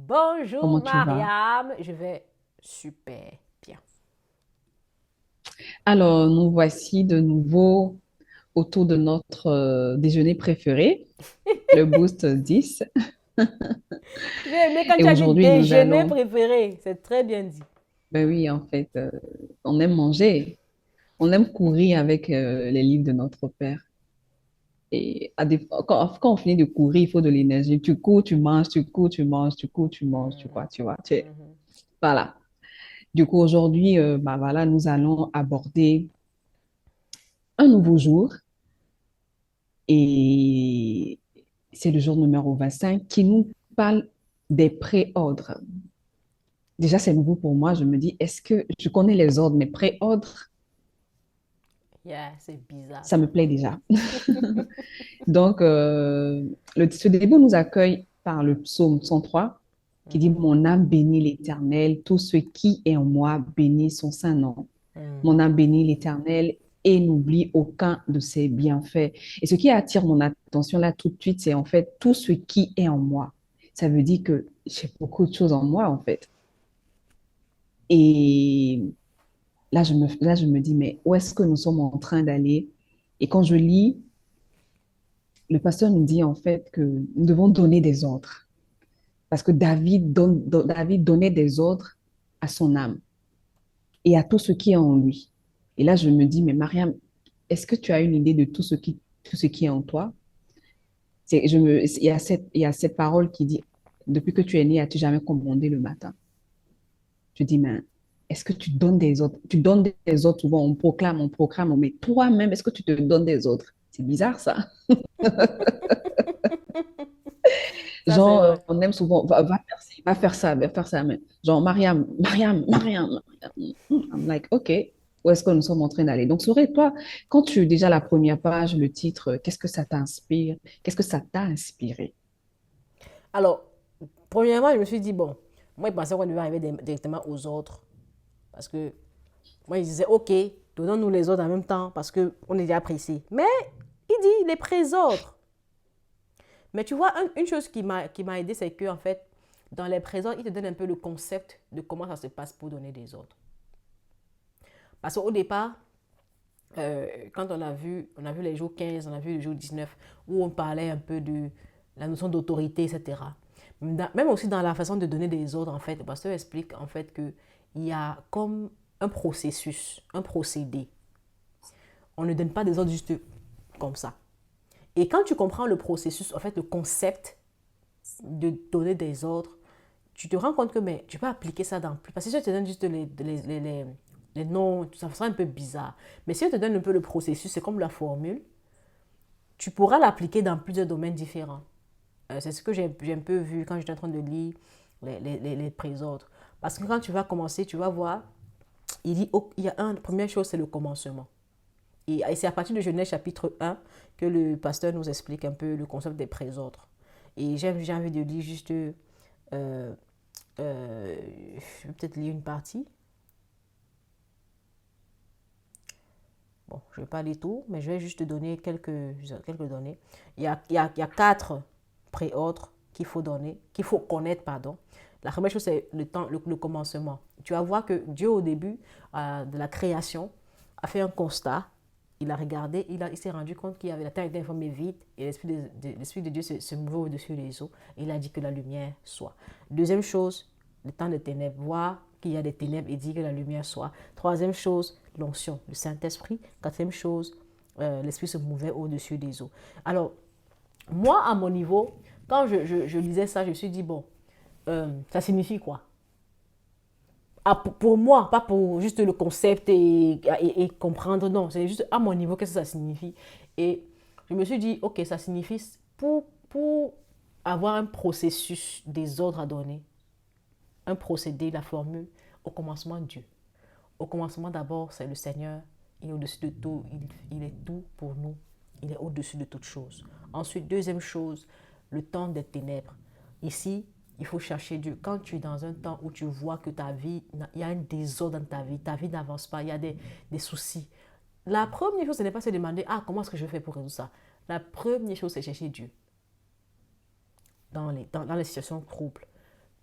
Bonjour Comment tu vas? Mariam, je vais super bien. Alors, nous voici de nouveau autour de notre déjeuner préféré, le Boost 10. J'ai aimé quand Et tu as dit aujourd'hui, nous déjeuner allons, préféré, c'est très bien dit. ben oui, en fait, on aime manger, on aime courir avec les livres de notre père. Et quand on finit de courir, il faut de l'énergie. Tu cours, tu manges, tu cours, tu manges, tu cours, tu manges, tu vois. Mhm. Voilà. Du coup, aujourd'hui, bah voilà, nous allons aborder un nouveau jour et c'est le jour numéro 25 qui nous parle des préordres. Déjà, c'est nouveau pour moi. Je me dis, est-ce que je connais les ordres, mais préordres, Yeah, c'est bizarre ça ça. me plaît déjà. Donc, ce début nous accueille par le psaume 103 qui dit, Mhm. mon âme bénit l'Éternel, tout ce qui est en moi bénit son saint nom. Mon Mhm. âme bénit l'Éternel et n'oublie aucun de ses bienfaits. Et ce qui attire mon attention là tout de suite, c'est en fait tout ce qui est en moi. Ça veut dire que j'ai beaucoup de choses en moi en fait. Et là, je me dis, mais où est-ce que nous sommes en train d'aller? Et quand je lis, le pasteur nous dit en fait que nous devons donner des ordres. Parce que David donnait des ordres à son âme et à tout ce qui est en lui. Et là, je me dis, mais Mariam, est-ce que tu as une idée de tout ce qui est en toi? Il y a cette parole qui dit, depuis que tu es né, as-tu jamais commandé le matin? Je dis, mais est-ce que tu donnes des ordres? Tu donnes des ordres, souvent on proclame, mais toi-même, est-ce que tu te donnes des ordres? C'est bizarre ça. Ça c'est Genre, vrai. on aime souvent, va faire ci, va faire ça, va faire ça. Mais genre, Mariam. I'm like, OK, où est-ce que nous sommes en train d'aller? Donc, serait toi, quand tu, déjà la première page, le titre, qu'est-ce que ça t'inspire? Qu'est-ce que ça t'a inspiré? Alors, premièrement, je me suis dit, bon, moi je pensais qu'on devait arriver directement aux autres. Parce que moi je disais, ok, donnons-nous les autres en même temps parce qu'on est déjà pressé. Mais il dit les présordres. Mais tu vois, une chose qui m'a aidé, c'est qu'en fait, dans les présents, il te donne un peu le concept de comment ça se passe pour donner des ordres. Parce qu'au départ, quand on a vu les jours 15, on a vu le jour 19, où on parlait un peu de la notion d'autorité, etc. Même aussi dans la façon de donner des ordres, en fait, le pasteur explique en fait qu'il y a comme un processus, un procédé. On ne donne pas des ordres juste comme ça. Et quand tu comprends le processus, en fait, le concept de donner des ordres, tu te rends compte que mais, tu peux appliquer ça dans plus. Parce que si je te donne juste les noms, ça sera un peu bizarre. Mais si je te donne un peu le processus, c'est comme la formule, tu pourras l'appliquer dans plusieurs domaines différents. C'est ce que j'ai un peu vu quand j'étais en train de lire les présordres. Parce que quand tu vas commencer, tu vas voir, il dit, oh, il y a une première chose, c'est le commencement. Et c'est à partir de Genèse chapitre 1 que le pasteur nous explique un peu le concept des présordres. Et j'ai envie de lire juste euh, je vais peut-être lire une partie. Bon, je ne vais pas lire tout, mais je vais juste te donner quelques données. Il y a quatre préordres qu'il faut donner, qu'il faut connaître, pardon. La première chose, c'est le temps, le commencement. Tu vas voir que Dieu, au début de la création, a fait un constat. Il a regardé, il s'est rendu compte qu'il y avait la terre était informée vide et l'Esprit de Dieu se mouvait au-dessus des eaux. Et il a dit que la lumière soit. Deuxième chose, le temps de ténèbres, voir qu'il y a des ténèbres et dit que la lumière soit. Troisième chose, l'onction, le Saint-Esprit. Quatrième chose, l'Esprit se mouvait au-dessus des eaux. Alors, moi, à mon niveau, quand je lisais ça, je me suis dit, bon, ça signifie quoi? Ah, pour moi, pas pour juste le concept et comprendre, non, c'est juste à mon niveau, qu'est-ce que ça signifie. Et je me suis dit, ok, ça signifie pour avoir un processus des ordres à donner, un procédé, la formule, au commencement, Dieu. Au commencement, d'abord, c'est le Seigneur. Il est au-dessus de tout. Il est tout pour nous. Il est au-dessus de toute chose. Ensuite, deuxième chose, le temps des ténèbres. Ici, il faut chercher Dieu. Quand tu es dans un temps où tu vois que ta vie, il y a un désordre dans ta vie n'avance pas, il y a des soucis. La première chose, ce n'est pas se demander, ah, comment est-ce que je fais pour résoudre ça? La première chose, c'est chercher Dieu dans les situations troubles.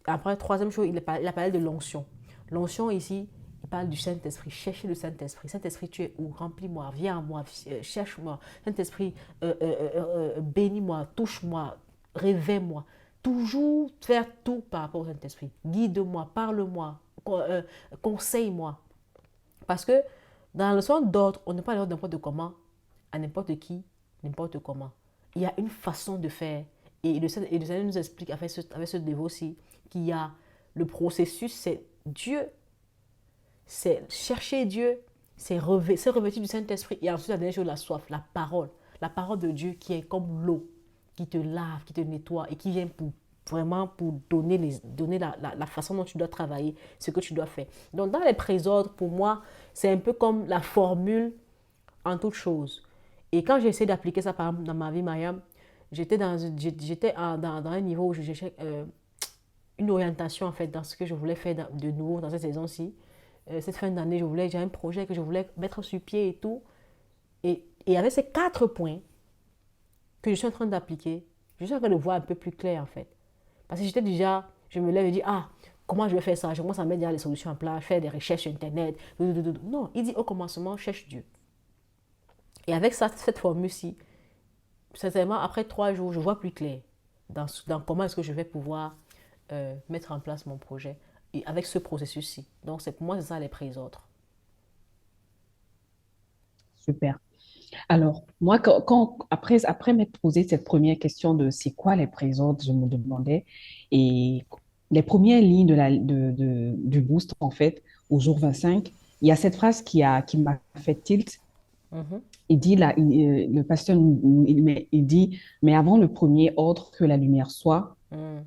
Après, troisième chose, il a parlé de l'onction. L'onction ici, il parle du Saint-Esprit. Cherchez le Saint-Esprit. Saint-Esprit, tu es où? Remplis-moi, viens à moi, cherche-moi. Saint-Esprit, bénis-moi, touche-moi, réveille-moi. Toujours faire tout par rapport au Saint-Esprit. Guide-moi, parle-moi, conseille-moi. Parce que dans le sens d'ordre, on n'est pas l'ordre n'importe comment, à n'importe qui, n'importe comment. Il y a une façon de faire. Et le Seigneur nous explique avec ce dévot aussi qu'il y a le processus, c'est Dieu, c'est chercher Dieu, c'est se revêtir du Saint-Esprit. Et ensuite, la dernière chose, la soif, la parole de Dieu qui est comme l'eau, qui te lave, qui te nettoie et qui vient pour vraiment pour donner la façon dont tu dois travailler, ce que tu dois faire. Donc, dans les présordres, pour moi, c'est un peu comme la formule en toute chose. Et quand j'ai essayé d'appliquer ça, par exemple, dans ma vie, Mariam, j'étais dans un niveau où je cherchais une orientation, en fait, dans ce que je voulais faire de nouveau dans cette saison-ci. Cette fin d'année, j'ai un projet que je voulais mettre sur pied et tout. Et avec ces 4 points que je suis en train d'appliquer, je suis en train de voir un peu plus clair, en fait. Parce que je me lève et dis, ah, comment je vais faire ça? Je commence à mettre déjà les solutions en place, faire des recherches sur Internet. Non, il dit au commencement, cherche Dieu. Et avec ça, cette formule-ci, sincèrement, après 3 jours, je vois plus clair dans comment est-ce que je vais pouvoir mettre en place mon projet et avec ce processus-ci. Donc, pour moi, c'est ça les présordres. Super. Alors, moi, après m'être posé cette première question de c'est quoi les présents, je me demandais, et les premières lignes du boost, en fait, au jour 25, il y a cette phrase qui m'a fait tilt. Mhm. Il dit, là, le pasteur, il dit, mais avant le premier ordre que la lumière soit, Mm.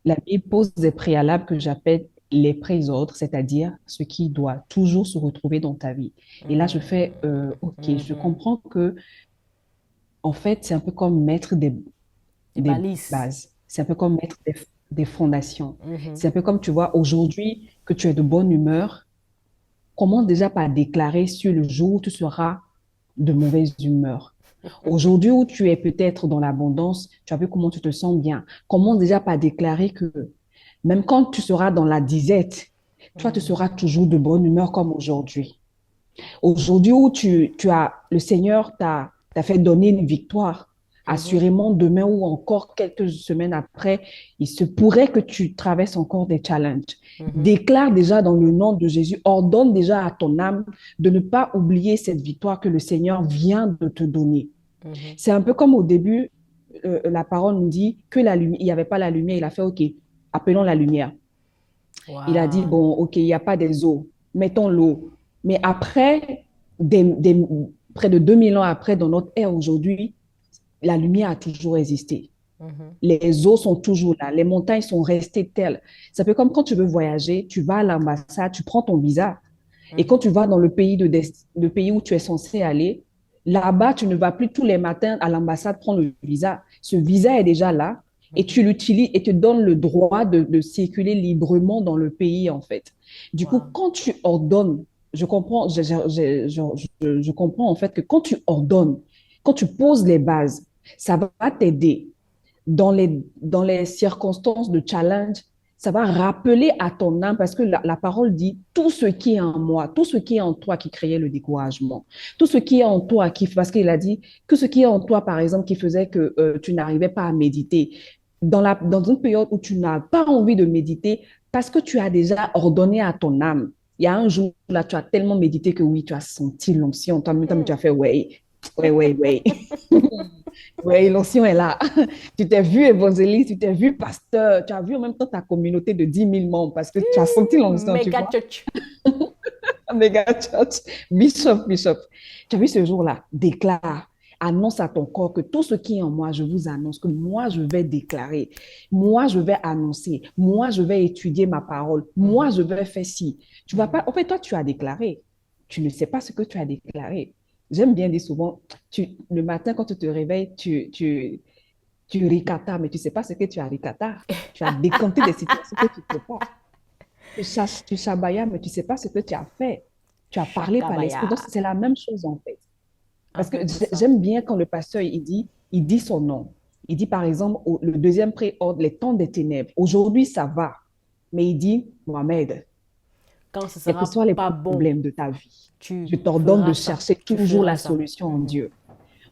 la Bible pose des préalables que j'appelle les présordres, c'est-à-dire ce qui doit toujours se retrouver dans ta vie. Et là, je fais, OK, je Mhm. comprends que en fait, c'est un peu comme mettre Des des balises. bases. C'est un peu comme mettre des fondations. Mhm. C'est un peu comme, tu vois, aujourd'hui que tu es de bonne humeur, comment déjà pas déclarer sur le jour où tu seras de mauvaise humeur. Aujourd'hui où tu es peut-être dans l'abondance, tu as vu comment tu te sens bien. Comment déjà pas déclarer que même quand tu seras dans la disette, toi, tu seras toujours de bonne humeur comme aujourd'hui. Aujourd'hui où le Seigneur t'a fait donner une victoire, Mhm. assurément demain ou encore quelques semaines après, il se pourrait que tu traverses encore des challenges. Mhm. Déclare déjà dans le nom de Jésus, ordonne déjà à ton âme de ne pas oublier cette victoire que le Seigneur vient de te donner. Mhm. C'est un peu comme au début, la parole nous dit que il n'y avait pas la lumière. Il a fait, OK, appelons la lumière. Il a dit, Waouh. bon, OK, il n'y a pas des eaux, mettons l'eau. Mais après, près de 2000 ans après, dans notre ère aujourd'hui, la lumière a toujours existé. Mhm. Les eaux sont toujours là, les montagnes sont restées telles. C'est un peu comme quand tu veux voyager, tu vas à l'ambassade, tu prends ton visa. Et quand Mhm. tu vas dans le pays où tu es censé aller, là-bas, tu ne vas plus tous les matins à l'ambassade prendre le visa. Ce visa est déjà là et Mhm. tu l'utilises et te donne le droit de circuler librement dans le pays, en fait. Du coup, Waouh. quand tu ordonnes, je comprends, je comprends en fait que quand tu ordonnes, quand tu poses les bases, ça va t'aider dans les circonstances de challenge, ça va rappeler à ton âme, parce que la parole dit, tout ce qui est en moi, tout ce qui est en toi qui créait le découragement, tout ce qui est en toi, parce qu'il a dit que ce qui est en toi, par exemple, qui faisait que tu n'arrivais pas à méditer, dans une période où tu n'as pas envie de méditer, parce que tu as déjà ordonné à ton âme. Il y a un jour, là, tu as tellement médité que oui, tu as senti l'onction. Toi-même, tu as fait, ouais, ouais, ouais, ouais. Oui, l'onction est là. Tu t'es vu évangéliste, tu t'es vu pasteur, tu as vu en même temps ta communauté de 10 000 membres parce que tu as senti l'onction, tu Mega vois. church. Méga church, bishop. Tu as vu ce jour-là, déclare, annonce à ton corps que tout ce qui est en moi, je vous annonce que moi, je vais déclarer, moi, je vais annoncer, moi, je vais étudier ma parole, moi, Mhm. je vais faire ci. Tu vas Mhm. pas, en fait, toi, tu as déclaré. Tu ne sais pas ce que tu as déclaré. J'aime bien dire souvent, le matin, quand tu te réveilles, tu ricatas, mais tu ne sais pas ce que tu as ricata. Tu as décanté des situations que tu ne sais pas. Tu chabayas, mais tu ne sais pas ce que tu as fait. Tu as parlé par l'esprit. Donc, Shakabaya. c'est la même chose, en fait. En Parce que fait, c'est ça. j'aime bien quand le pasteur, il dit son nom. Il dit, par exemple, le deuxième préordre, les temps des ténèbres. Aujourd'hui, ça va. Mais il dit, Mohamed, Quand ce quels que sera soient les pas bon, problèmes de ta vie, tu je t'ordonne de feras ça. chercher Tu toujours feras la ça. solution en Mhm. Dieu.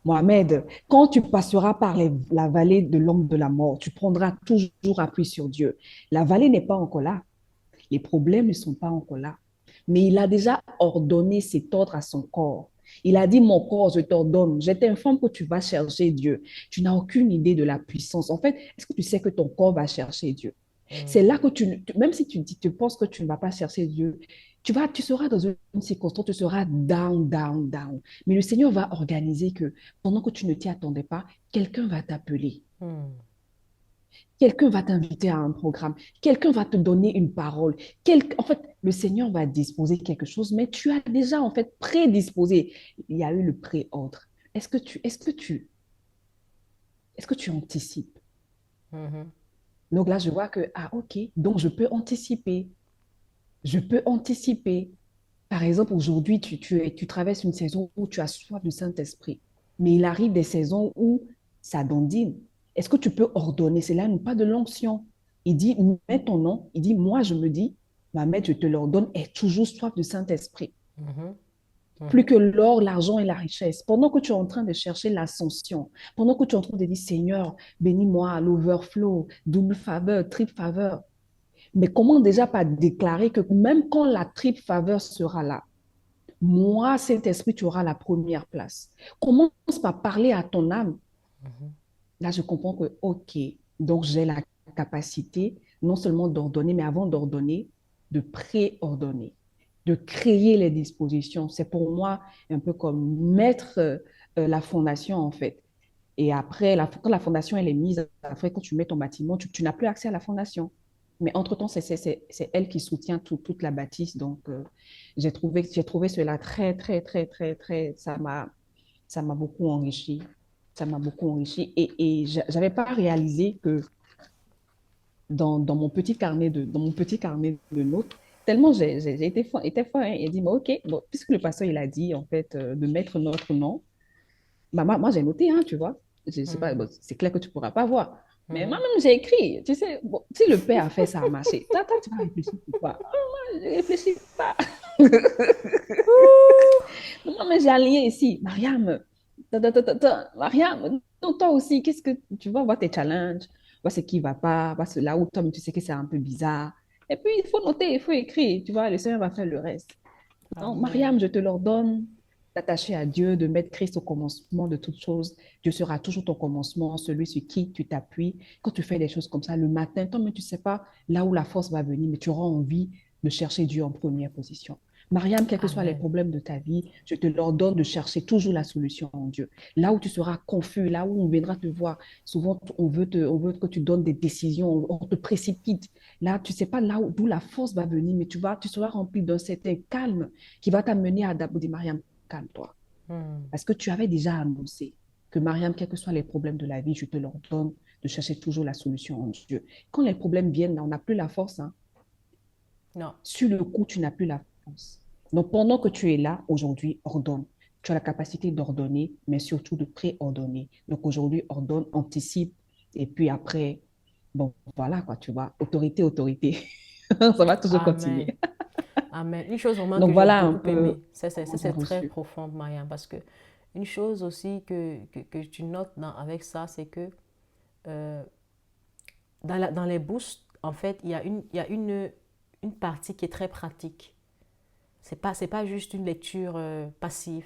Mohamed, quand tu passeras par la vallée de l'ombre de la mort, tu prendras toujours appui sur Dieu. La vallée n'est pas encore là. Les problèmes ne sont pas encore là. Mais il a déjà ordonné cet ordre à son corps. Il a dit, mon corps, je t'ordonne, je t'informe que tu vas chercher Dieu. Tu n'as aucune idée de la puissance. En fait, est-ce que tu sais que ton corps va chercher Dieu? C'est là que même si tu penses que tu ne vas pas chercher Dieu, tu seras dans une circonstance, tu seras down, down, down. Mais le Seigneur va organiser que pendant que tu ne t'y attendais pas, quelqu'un va t'appeler. Mhm. Quelqu'un va t'inviter à un programme, quelqu'un va te donner une parole. En fait, le Seigneur va disposer quelque chose, mais tu as déjà en fait prédisposé. Il y a eu le pré-ordre. Est-ce que tu anticipes? Mhm. Donc là, je vois que, ah ok, donc je peux anticiper. Je peux anticiper. Par exemple, aujourd'hui, tu traverses une saison où tu as soif du Saint-Esprit, mais il arrive des saisons où ça dandine. Est-ce que tu peux ordonner? C'est là, non pas de l'onction. Il dit, mets ton nom. Il dit, moi, je me dis, Mohamed, je te l'ordonne, aie toujours soif du Saint-Esprit. Mhm. Plus Mhm. que l'or, l'argent et la richesse. Pendant que tu es en train de chercher l'ascension, pendant que tu es en train de dire, Seigneur, bénis-moi, l'overflow, double faveur, triple faveur. Mais comment déjà pas déclarer que même quand la triple faveur sera là, moi, Saint-Esprit, tu auras la première place. Commence par parler à ton âme. Mhm. Là, je comprends que, OK, donc j'ai la capacité non seulement d'ordonner, mais avant d'ordonner, de préordonner, de créer les dispositions. C'est pour moi un peu comme mettre la fondation, en fait. Et après, quand la fondation elle est mise, après, quand tu mets ton bâtiment, tu n'as plus accès à la fondation. Mais entre-temps, c'est elle qui soutient toute la bâtisse. Donc, j'ai trouvé cela très, très, très, très, très, ça m'a beaucoup enrichi. Ça m'a beaucoup enrichi. Et je n'avais pas réalisé que dans mon petit carnet de notes, tellement j'ai été fort, hein, il dit, mais OK, bon, puisque le pasteur, il a dit, en fait, de mettre notre nom, bah, moi, j'ai noté, hein, tu vois. Je sais pas, Mhm. bon, c'est clair que tu ne pourras pas voir. Mais Mhm. moi-même, j'ai écrit. Tu sais, bon, si le père a fait ça a marché, toi, tu vas réfléchir pourquoi? Ah, moi, je ne réfléchis pas. Non, mais j'ai aligné ici. Mariam, Mariam, non, toi aussi, qu'est-ce que tu vas voir tes challenges, voir ce qui ne va pas, voir là où toi, tu sais que c'est un peu bizarre. Et puis, il faut noter, il faut écrire. Tu vois, le Seigneur va faire le reste. Donc, Amen. Mariam, je te l'ordonne d'attacher à Dieu, de mettre Christ au commencement de toutes choses. Dieu sera toujours ton commencement, celui sur qui tu t'appuies. Quand tu fais des choses comme ça, le matin, toi-même, tu ne sais pas là où la force va venir, mais tu auras envie de chercher Dieu en première position. Mariam, quels que soient les Amen. problèmes de ta vie, je te l'ordonne de chercher toujours la solution en Dieu. Là où tu seras confus, là où on viendra te voir, souvent on veut que tu donnes des décisions, on te précipite. Là, tu ne sais pas là d'où la force va venir, mais tu seras rempli d'un certain calme qui va t'amener à d'abord dire, Mariam, calme-toi. Mhm. Parce que tu avais déjà annoncé que Mariam, quels que soient les problèmes de la vie, je te l'ordonne de chercher toujours la solution en Dieu. Quand les problèmes viennent, on n'a plus la force. Hein. Non. Sur le coup, tu n'as plus la force. Donc, pendant que tu es là, aujourd'hui, ordonne. Tu as la capacité d'ordonner, mais surtout de préordonner. Donc, aujourd'hui, ordonne, anticipe, et puis après, bon, voilà, quoi, tu vois, autorité, autorité. Ça va toujours Amen. continuer. Amen. Une chose vraiment Donc, que j'ai voilà un beaucoup peu aimé, ça comment j'ai c'est très reçu. profond, Marianne, parce que une chose aussi que tu notes avec ça, c'est que euh, dans les boosts, en fait, il y a une partie qui est très pratique. C'est pas juste une lecture passive,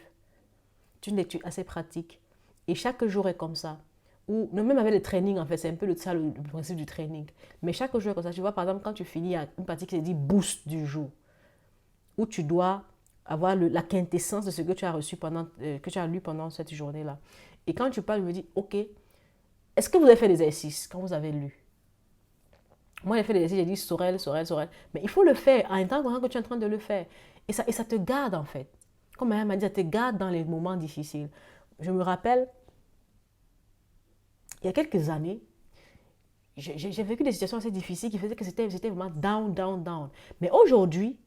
c'est une lecture assez pratique. Et chaque jour est comme ça. Ou même avec le training, en fait, c'est un peu ça le principe du training. Mais chaque jour est comme ça. Tu vois, par exemple, quand tu finis, il y a une partie qui se dit boost du jour, où tu dois avoir la quintessence de ce que tu as reçu que tu as lu pendant cette journée-là. Et quand tu parles, je me dis, ok, est-ce que vous avez fait l'exercice quand vous avez lu? Moi, j'ai fait l'exercice, j'ai dit Sorel, Sorel, Sorel. Mais il faut le faire en étant conscient que tu es en train de le faire. Et ça te garde, en fait. Comme elle m'a dit, ça te garde dans les moments difficiles. Je me rappelle, il y a quelques années, j'ai vécu des situations assez difficiles qui faisaient que c'était vraiment down, down, down. Mais aujourd'hui,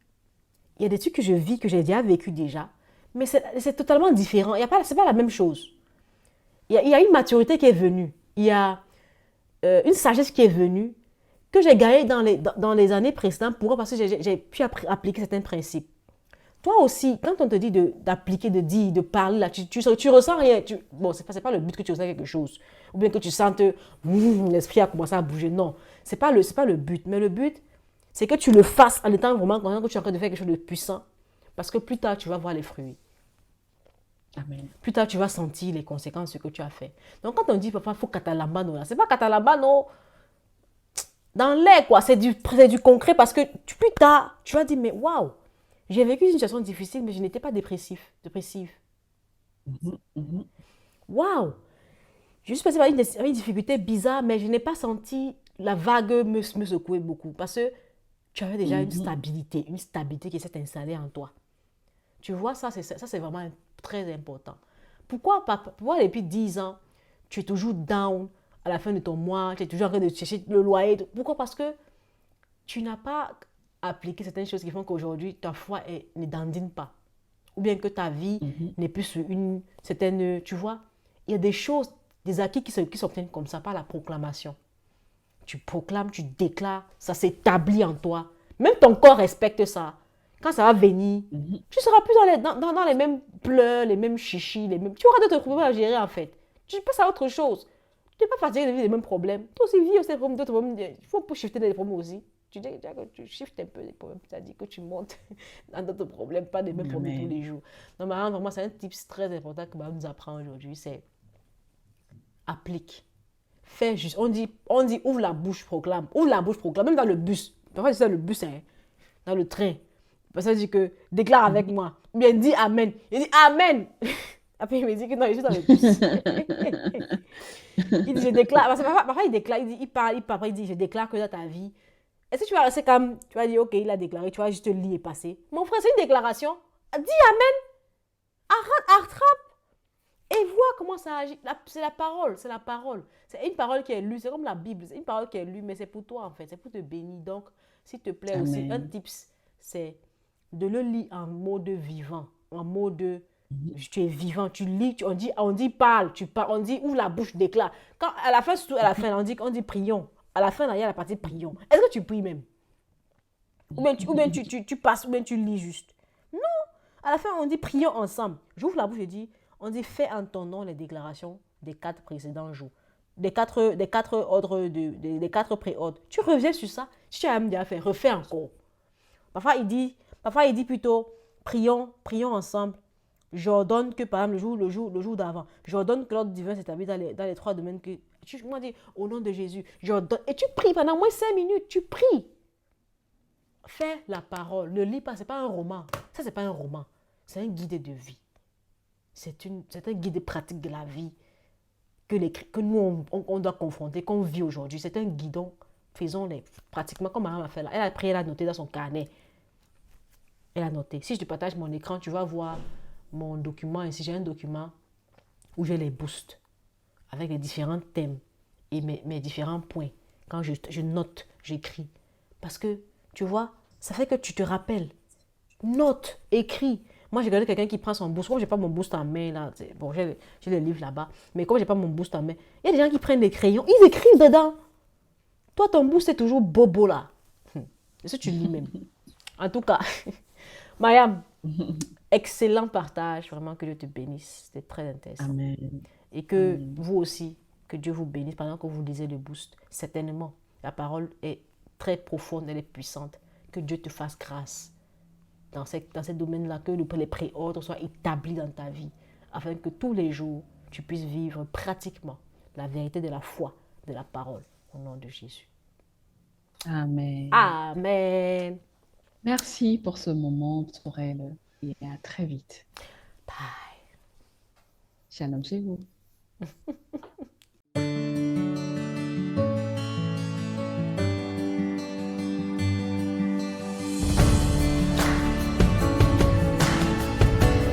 il y a des trucs que je vis, que j'ai déjà vécu déjà, mais c'est totalement différent. C'est pas la même chose. Il y a une maturité qui est venue. il y a une sagesse qui est venue, que j'ai gagnée dans les années précédentes. Pourquoi? Parce que j'ai pu appliquer certains principes. Toi aussi, quand on te dit d'appliquer, de dire, de parler, là, tu ressens rien. Bon, c'est pas le but que tu ressens quelque chose. Ou bien que tu sentes l'esprit a commencé à bouger. Non, c'est pas le but. Mais le but, c'est que tu le fasses en étant vraiment conscient que tu es en train de faire quelque chose de puissant. Parce que plus tard, tu vas voir les fruits. Amen. Plus tard, tu vas sentir les conséquences de ce que tu as fait. Donc, quand on dit, papa, il faut katalambano, là, c'est pas katalambano dans l'air, quoi. C'est du concret parce que plus tard, tu vas dire, mais waouh, j'ai vécu une situation difficile, mais je n'étais pas dépressive. Mhm, mhm. Waouh, je suis passée par une difficulté bizarre, mais je n'ai pas senti la vague me secouer beaucoup parce que tu avais déjà Mhm. une stabilité qui s'est installée en toi. Tu vois, ça, c'est vraiment très important. Pourquoi depuis 10 ans, tu es toujours down à la fin de ton mois, tu es toujours en train de chercher le loyer? Pourquoi? Parce que tu n'as pas appliqué certaines choses qui font qu'aujourd'hui, ta foi ne dandine pas. Ou bien que ta vie Mhm. n'est plus sur une certaine... Tu vois, il y a des choses, des acquis qui s'obtiennent comme ça par la proclamation. Tu proclames, tu déclares, ça s'établit en toi. Même ton corps respecte ça. Quand ça va venir, Mhm. tu ne seras plus dans les mêmes pleurs, les mêmes chichis, les mêmes... Tu auras d'autres problèmes à gérer en fait. Tu passes à autre chose. Tu n'es pas fatigué de vivre les mêmes problèmes. Toi aussi, vis aussi des problèmes, d'autres problèmes. Il faut shifter des problèmes aussi. Tu dis déjà que tu shiftes un peu les problèmes. C'est-à-dire que tu montes dans d'autres problèmes, pas les mêmes problèmes de tous Amen. les jours. Donc, vraiment, c'est un tips très important que nous apprend aujourd'hui. C'est applique. Fais juste. On dit ouvre la bouche, proclame. Ouvre la bouche, proclame. Même dans le bus. Parfois, c'est ça le bus, hein, dans le train. Parce que dit que déclare avec Mhm. moi. Ou bien dis Amen. Il dit Amen. Après, il me dit que non, je suis dans le bus. Il dit je déclare. Parce que parfois, il déclare. Il parle. Après, il dit je déclare que dans ta vie. Est-ce que tu vas rester comme. Tu vas dire ok, il a déclaré. Tu vas juste lire et passer. Mon frère, c'est une déclaration. Dis Amen. Attrape. Et vois comment ça agit. C'est la parole, c'est la parole. C'est une parole qui est lue, c'est comme la Bible. C'est une parole qui est lue, mais c'est pour toi en fait. C'est pour te bénir. Donc, s'il te plaît aussi, un Amen. tips, c'est de le lire en mode vivant. En mode, Mhm. tu es vivant. Tu lis, on dit parle, tu parles, on dit ouvre la bouche, déclare. Quand, à la fin, surtout à la fin, on dit prions. À la fin, il y a la partie prions. Est-ce que tu pries même? Ou bien tu passes, ou bien tu lis juste. À la fin, on dit prions ensemble. J'ouvre la bouche et dis, on dit fais en ton nom les déclarations des 4 précédents jours. Des quatre ordres, des 4 pré-ordres. Tu reviens sur ça. Si tu as même déjà fait, refais encore. Parfois il dit plutôt, prions ensemble. J'ordonne que, par exemple, le jour d'avant, j'ordonne que l'ordre divin s'établit dans les 3 domaines que tu m'as dit, au nom de Jésus, j'ordonne. Et tu pries pendant moins 5 minutes, tu pries. Fais la parole. Ne lis pas, c'est pas un roman. Ça, c'est pas un roman. C'est un guide de vie. C'est un guide pratique de la vie que nous, on doit confronter, qu'on vit aujourd'hui. C'est un guidon. Faisons-les pratiquement comme maman a fait là. Elle a pris, elle a noté dans son carnet. Elle a noté. Si je te partage mon écran, tu vas voir mon document. Ici, j'ai un document où j'ai les boosts avec les différents thèmes et mes différents points. Quand je note, j'écris. Parce que, tu vois, ça fait que tu te rappelles. Note, écris. Moi, j'ai regardé quelqu'un qui prend son boost. Comme j'ai pas mon boost en main, là, bon, j'ai le livre là-bas. Mais comme j'ai pas mon boost en main, il y a des gens qui prennent des crayons, ils écrivent dedans. Toi, ton boost est toujours bobo là. Est-ce que tu lis même? En tout cas, Mayam, excellent partage. Vraiment que Dieu te bénisse. C'était très intéressant. Amen. Et que Amen. vous aussi, que Dieu vous bénisse pendant que vous lisez le boost. Certainement, la parole est très profonde, elle est puissante. Que Dieu te fasse grâce dans ces domaines-là, que les préordres soient établis dans ta vie, afin que tous les jours, tu puisses vivre pratiquement la vérité de la foi, de la parole, au nom de Jésus. Amen. Amen. Merci pour ce moment, Sorel, et à très vite. Bye. Shalom chez vous.